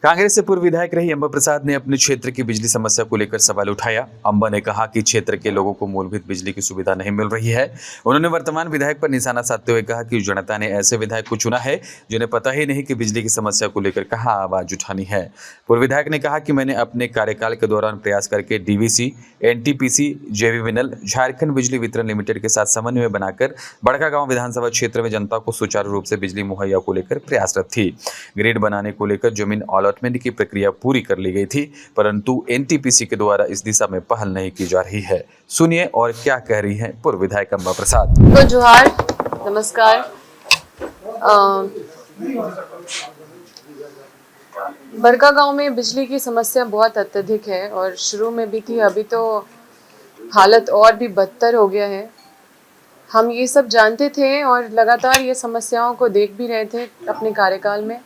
कांग्रेस से पूर्व विधायक रही अंबा प्रसाद ने अपने क्षेत्र की बिजली समस्या को लेकर सवाल उठाया। अंबा ने कहा कि क्षेत्र के लोगों को मूलभूत बिजली की सुविधा नहीं मिल रही है। उन्होंने वर्तमान विधायक पर निशाना साधते हुए कहा कि जनता ने ऐसे विधायक को चुना है जिन्हें पता ही नहीं कि बिजली की समस्या को लेकर कहाँ आवाज उठानी है। पूर्व विधायक ने कहा कि मैंने अपने कार्यकाल के दौरान प्रयास करके डीवीसी, एनटीपीसी, जेवीवीएनएल, झारखंड बिजली वितरण लिमिटेड के साथ समन्वय बनाकर बड़कागांव विधानसभा क्षेत्र में जनता को सुचारू रूप से बिजली मुहैया को लेकर प्रयासरत थी। ग्रिड बनाने को लेकर जमीन अलॉटमेंट की प्रक्रिया पूरी कर ली गई थी, परंतु एनटीपीसी के द्वारा इस दिशा में पहल नहीं की जा रही है। सुनिए और क्या कह रही हैं पूर्व विधायक अंबा प्रसाद। तो जोहार, नमस्कार। बड़कागांव में बिजली की समस्या बहुत अत्यधिक है और शुरू में भी थी, अभी तो हालत और भी बदतर हो गया है। हम ये सब जानते थे और लगातार ये समस्याओं को देख भी रहे थे अपने कार्यकाल में,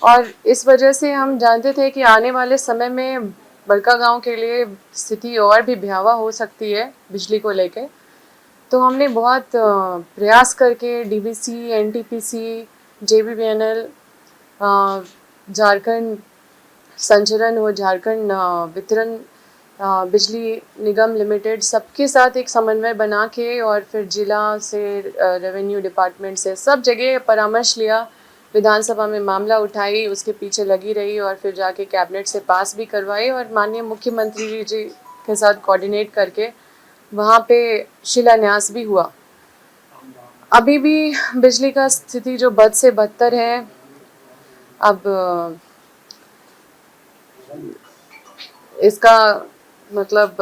और इस वजह से हम जानते थे कि आने वाले समय में बड़कागांव के लिए स्थिति और भी भयावह हो सकती है बिजली को लेकर। तो हमने बहुत प्रयास करके डीवीसी, एनटीपीसी, जेवीवीएनएल, झारखंड संचरण और झारखंड वितरण बिजली निगम लिमिटेड सबके साथ एक समन्वय बना के और फिर जिला से, रेवेन्यू डिपार्टमेंट से, सब जगह परामर्श लिया, विधानसभा में मामला उठाई, उसके पीछे लगी रही और फिर जाके कैबिनेट से पास भी करवाई और माननीय मुख्यमंत्री जी के साथ कोऑर्डिनेट करके वहाँ पे शिलान्यास भी हुआ। अभी भी बिजली का स्थिति जो बद से बदतर है। अब इसका मतलब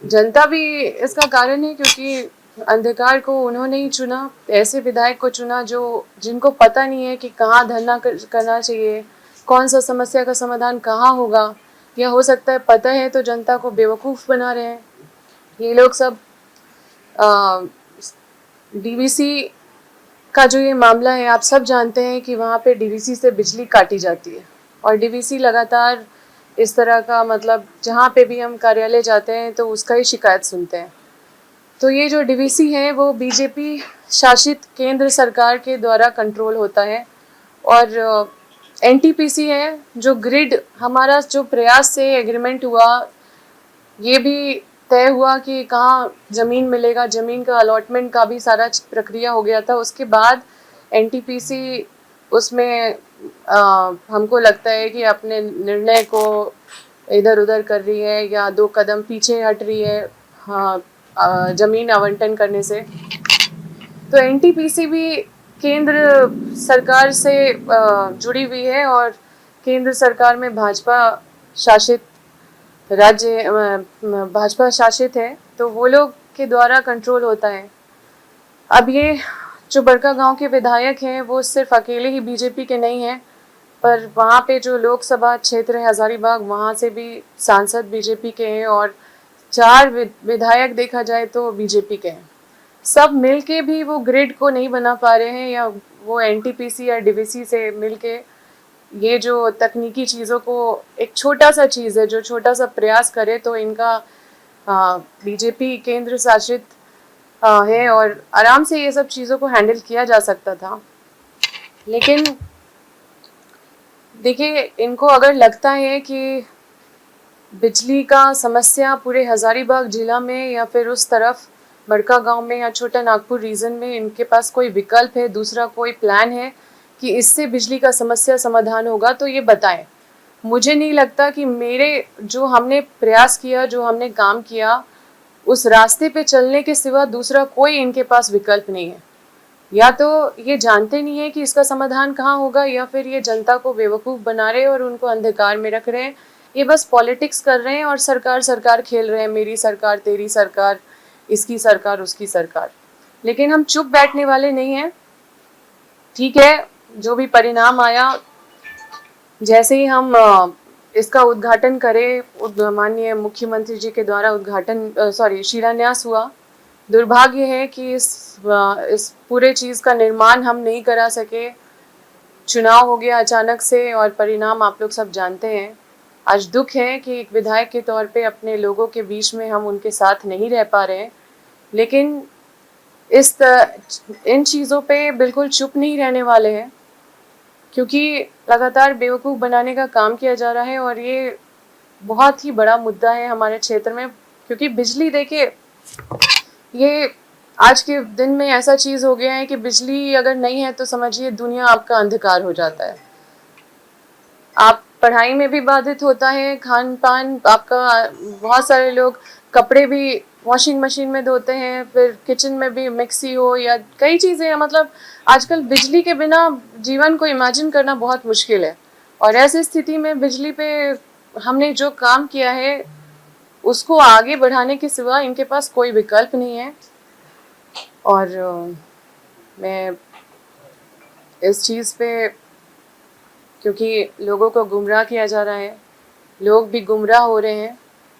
जनता भी इसका कारण है, क्योंकि अंधकार को उन्होंने ही चुना, ऐसे विधायक को चुना जो जिनको पता नहीं है कि कहाँ धरना करना चाहिए, कौन सा समस्या का समाधान कहाँ होगा, या हो सकता है पता है तो जनता को बेवकूफ़ बना रहे हैं ये लोग सब। डीवीसी का जो ये मामला है, आप सब जानते हैं कि वहाँ पे डीवीसी से बिजली काटी जाती है और डीवीसी लगातार इस तरह का, मतलब जहाँ पे भी हम कार्यालय जाते हैं तो उसका ही शिकायत सुनते हैं। तो ये जो डीवीसी है वो बीजेपी शासित केंद्र सरकार के द्वारा कंट्रोल होता है, और एनटीपीसी है जो ग्रिड, हमारा जो प्रयास से एग्रीमेंट हुआ, ये भी तय हुआ कि कहाँ ज़मीन मिलेगा, ज़मीन का अलॉटमेंट का भी सारा प्रक्रिया हो गया था। उसके बाद एनटीपीसी उसमें हमको लगता है कि अपने निर्णय को इधर उधर कर रही है या दो कदम पीछे हट रही है, हाँ, ज़मीन आवंटन करने से। तो एनटीपीसी भी केंद्र सरकार से जुड़ी हुई है और केंद्र सरकार में भाजपा शासित राज्य, भाजपा शासित है, तो वो लोग के द्वारा कंट्रोल होता है। अब ये जो बड़कागांव के विधायक हैं वो सिर्फ अकेले ही बीजेपी के नहीं हैं, पर वहाँ पे जो लोकसभा क्षेत्र है हजारीबाग, वहाँ से भी सांसद बीजेपी के हैं और 4 विधायक देखा जाए तो बीजेपी के हैं। सब मिलके भी वो ग्रिड को नहीं बना पा रहे हैं, या वो एनटीपीसी या डीवीसी से मिलके ये जो तकनीकी चीज़ों को, एक छोटा सा चीज़ है जो छोटा सा प्रयास करे तो इनका बीजेपी केंद्र शासित है और आराम से ये सब चीज़ों को हैंडल किया जा सकता था। लेकिन देखिए, इनको अगर लगता है कि बिजली का समस्या पूरे हजारीबाग जिला में या फिर उस तरफ बड़कागांव में या छोटा नागपुर रीजन में इनके पास कोई विकल्प है, दूसरा कोई प्लान है कि इससे बिजली का समस्या समाधान होगा, तो ये बताएं। मुझे नहीं लगता कि मेरे जो हमने प्रयास किया, जो हमने काम किया, उस रास्ते पे चलने के सिवा दूसरा कोई इनके पास विकल्प नहीं है। या तो ये जानते नहीं है कि इसका समाधान कहाँ होगा, या फिर ये जनता को बेवकूफ़ बना रहे हैं और उनको अंधकार में रख रहे हैं। ये बस पॉलिटिक्स कर रहे हैं और सरकार सरकार खेल रहे हैं, मेरी सरकार, तेरी सरकार, इसकी सरकार, उसकी सरकार। लेकिन हम चुप बैठने वाले नहीं हैं। ठीक है, जो भी परिणाम आया, जैसे ही हम इसका उद्घाटन करें, माननीय मुख्यमंत्री जी के द्वारा शिलान्यास हुआ। दुर्भाग्य है कि इस पूरे चीज़ का निर्माण हम नहीं करा सके। चुनाव हो गया अचानक से और परिणाम आप लोग सब जानते हैं। आज दुख है कि एक विधायक के तौर पे अपने लोगों के बीच में हम उनके साथ नहीं रह पा रहे हैं, लेकिन इन चीज़ों पे बिल्कुल चुप नहीं रहने वाले हैं, क्योंकि लगातार बेवकूफ़ बनाने का काम किया जा रहा है और ये बहुत ही बड़ा मुद्दा है हमारे क्षेत्र में। क्योंकि बिजली देखिए, ये आज के दिन में ऐसा चीज़ हो गया है कि बिजली अगर नहीं है तो समझिए दुनिया आपका अंधकार हो जाता है। आप पढ़ाई में भी बाधित होता है, खान पान आपका, बहुत सारे लोग कपड़े भी वॉशिंग मशीन में धोते हैं, फिर किचन में भी मिक्सी हो या कई चीज़ें हैं। मतलब आजकल बिजली के बिना जीवन को इमेजिन करना बहुत मुश्किल है। और ऐसी स्थिति में बिजली पे हमने जो काम किया है उसको आगे बढ़ाने के सिवा इनके पास कोई विकल्प नहीं है। और मैं इस चीज़ पे, क्योंकि लोगों को गुमराह किया जा रहा है, लोग भी गुमराह हो रहे हैं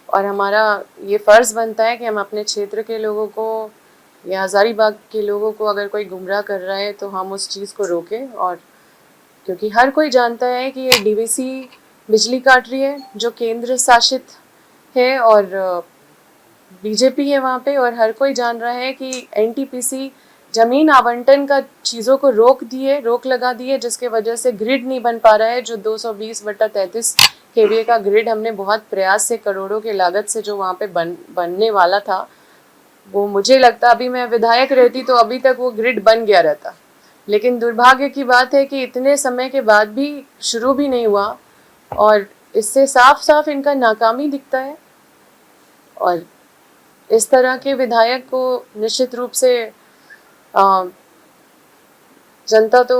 और हमारा ये फ़र्ज़ बनता है कि हम अपने क्षेत्र के लोगों को या हज़ारीबाग के लोगों को अगर कोई गुमराह कर रहा है तो हम उस चीज़ को रोकें। और क्योंकि हर कोई जानता है कि ये डीवीसी बिजली काट रही है जो केंद्र शासित है और बीजेपी है वहाँ पे, और हर कोई जान रहा है कि एनटीपीसी ज़मीन आवंटन का चीज़ों को रोक लगा दी है, जिसके वजह से ग्रिड नहीं बन पा रहा है। जो 220/33 केवीए का ग्रिड हमने बहुत प्रयास से, करोड़ों के लागत से जो वहाँ पे बनने वाला था, वो मुझे लगता अभी मैं विधायक रहती तो अभी तक वो ग्रिड बन गया रहता। लेकिन दुर्भाग्य की बात है कि इतने समय के बाद भी शुरू भी नहीं हुआ और इससे साफ साफ इनका नाकामी दिखता है। और इस तरह के विधायक को निश्चित रूप से जनता तो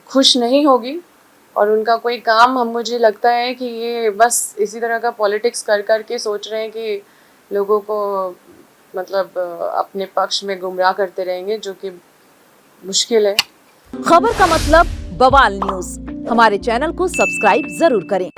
खुश नहीं होगी और उनका कोई काम, हम मुझे लगता है कि ये बस इसी तरह का पॉलिटिक्स कर के सोच रहे हैं कि लोगों को मतलब अपने पक्ष में गुमराह करते रहेंगे, जो कि मुश्किल है। खबर का मतलब बवाल न्यूज, हमारे चैनल को सब्सक्राइब जरूर करें